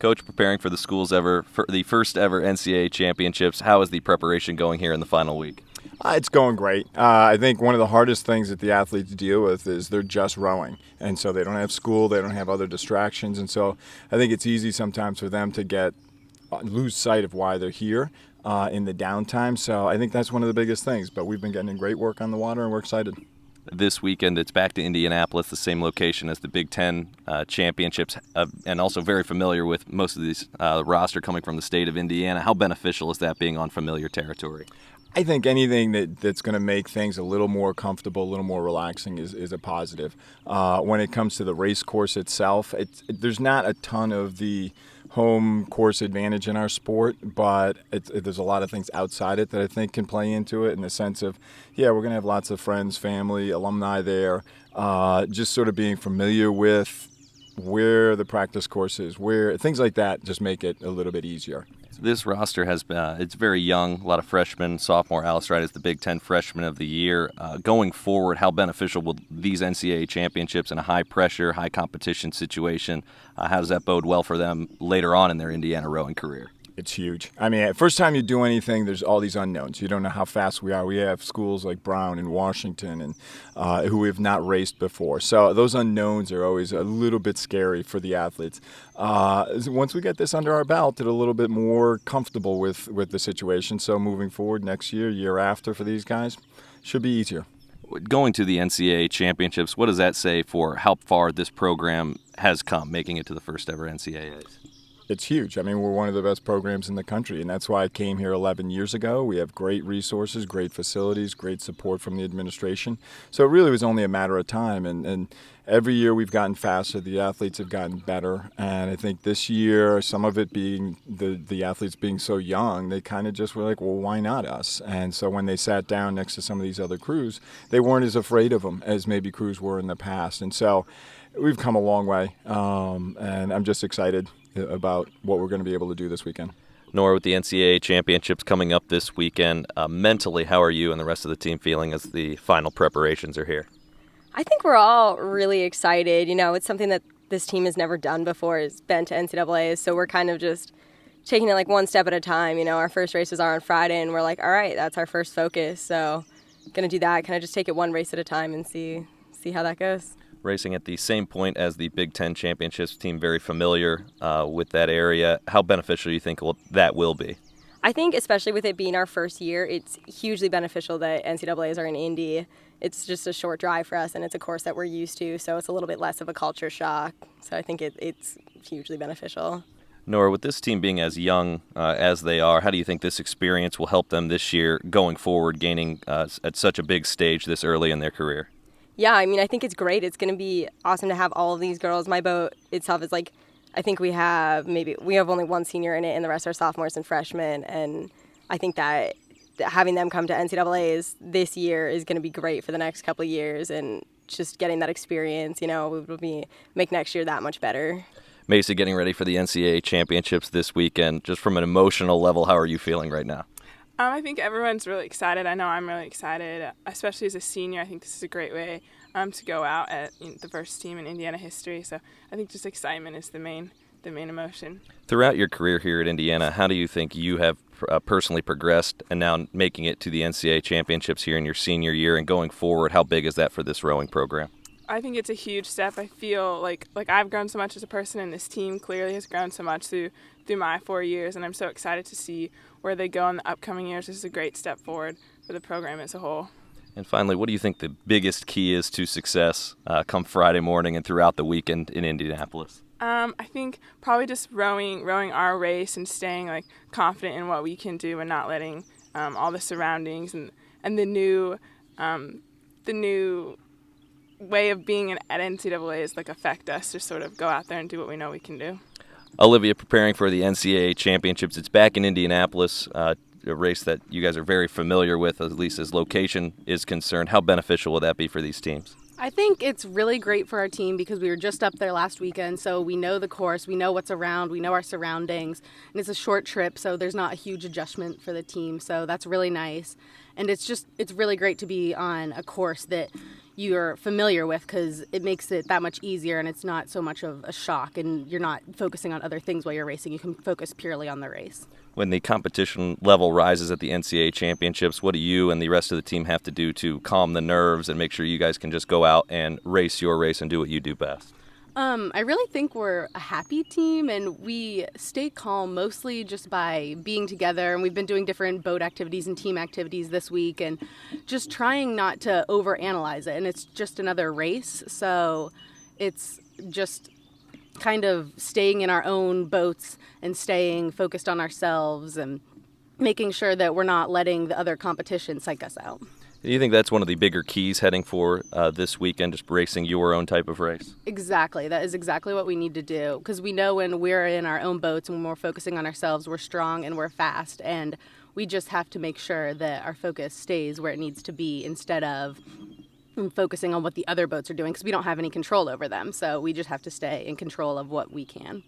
Coach, preparing for the first ever NCAA Championships, how is the preparation going here in the final week? It's going great. I think one of the hardest things that the athletes deal with is they're just rowing. And so they don't have school, they don't have other distractions. And so I think it's easy sometimes for them to lose sight of why they're here in the downtime. So I think that's one of the biggest things. But we've been getting in great work on the water, and we're excited. This weekend, it's back to Indianapolis, the same location as the Big Ten Championships, and also very familiar with most of these roster coming from the state of Indiana. How beneficial is that, being on familiar territory? I think anything that's going to make things a little more comfortable, a little more relaxing is a positive. When it comes to the race course itself, there's not a ton of the home course advantage in our sport, but there's a lot of things outside it that I think can play into it, in the sense of, we're going to have lots of friends, family, alumni there, just sort of being familiar with where the practice course is, where things like that just make it a little bit easier. This roster it's very young, a lot of freshmen. Sophomore Alice Wright is the Big Ten Freshman of the Year. Going forward, how beneficial will these NCAA championships in a high-pressure, high-competition situation, how does that bode well for them later on in their Indiana rowing career? It's huge. I mean, first time you do anything, there's all these unknowns. You don't know how fast we are. We have schools like Brown and Washington and who have not raced before. So those unknowns are always a little bit scary for the athletes. Once we get this under our belt, it's a little bit more comfortable with the situation. So moving forward next year after for these guys, should be easier. Going to the NCAA Championships, what does that say for how far this program has come, making it to the first ever NCAAs? It's huge. I mean, we're one of the best programs in the country, and that's why I came here 11 years ago. We have great resources, great facilities, great support from the administration. So it really was only a matter of time, and every year we've gotten faster. The athletes have gotten better, and I think this year, some of it being the athletes being so young, they kind of just were like, well, why not us? And so when they sat down next to some of these other crews, they weren't as afraid of them as maybe crews were in the past. And so we've come a long way, and I'm just excited about what we're going to be able to do this weekend. Nora, with the NCAA Championships coming up this weekend, mentally, how are you and the rest of the team feeling as the final preparations are here? I think we're all really excited. You know, it's something that this team has never done before, has been to NCAAs, so we're kind of just taking it like one step at a time. You know, our first races are on Friday, and we're like, all right, that's our first focus, so going to do that, kind of just take it one race at a time and see how that goes. Racing at the same point as the Big Ten Championships team, very familiar with that area. How beneficial do you think that will be? I think especially with it being our first year, it's hugely beneficial that NCAAs are in Indy. It's just a short drive for us, and it's a course that we're used to, so it's a little bit less of a culture shock. So I think it's hugely beneficial. Nora, with this team being as young as they are, how do you think this experience will help them this year going forward, gaining at such a big stage this early in their career? Yeah, I mean, I think it's great. It's going to be awesome to have all of these girls. My boat itself is like, I think we have only one senior in it, and the rest are sophomores and freshmen. And I think that having them come to NCAAs this year is going to be great for the next couple of years, and just getting that experience, you know, will make next year that much better. Macey, getting ready for the NCAA Championships this weekend, just from an emotional level, how are you feeling right now? I think everyone's really excited. I know I'm really excited, especially as a senior. I think this is a great way to go out at the first team in Indiana history. So I think just excitement is the main emotion. Throughout your career here at Indiana, how do you think you have personally progressed, and now making it to the NCAA Championships here in your senior year and going forward, how big is that for this rowing program? I think it's a huge step. I feel like I've grown so much as a person, and this team clearly has grown so much through my 4 years, and I'm so excited to see where they go in the upcoming years. This is a great step forward for the program as a whole. And finally, what do you think the biggest key is to success come Friday morning and throughout the weekend in Indianapolis? I think probably just rowing our race and staying confident in what we can do, and not letting all the surroundings and the new way of being at NCAAs affect us. Just sort of go out there and do what we know we can do. Olivia, preparing for the NCAA Championships, it's back in Indianapolis, a race that you guys are very familiar with, at least as location is concerned. How beneficial will that be for these teams? I think it's really great for our team because we were just up there last weekend, so we know the course, we know what's around, we know our surroundings, and it's a short trip, so there's not a huge adjustment for the team, so that's really nice. And it's really great to be on a course that you're familiar with, because it makes it that much easier and it's not so much of a shock, and you're not focusing on other things while you're racing. You can focus purely on the race. When the competition level rises at the NCAA Championships, what do you and the rest of the team have to do to calm the nerves and make sure you guys can just go out and race your race and do what you do best? I really think we're a happy team, and we stay calm mostly just by being together. And we've been doing different boat activities and team activities this week, and just trying not to overanalyze it. And it's just another race, so it's just kind of staying in our own boats and staying focused on ourselves and making sure that we're not letting the other competition psych us out. Do you think that's one of the bigger keys heading for this weekend, just racing your own type of race? Exactly. That is exactly what we need to do, because we know when we're in our own boats and when we're focusing on ourselves, we're strong and we're fast, and we just have to make sure that our focus stays where it needs to be instead of focusing on what the other boats are doing, because we don't have any control over them. So we just have to stay in control of what we can.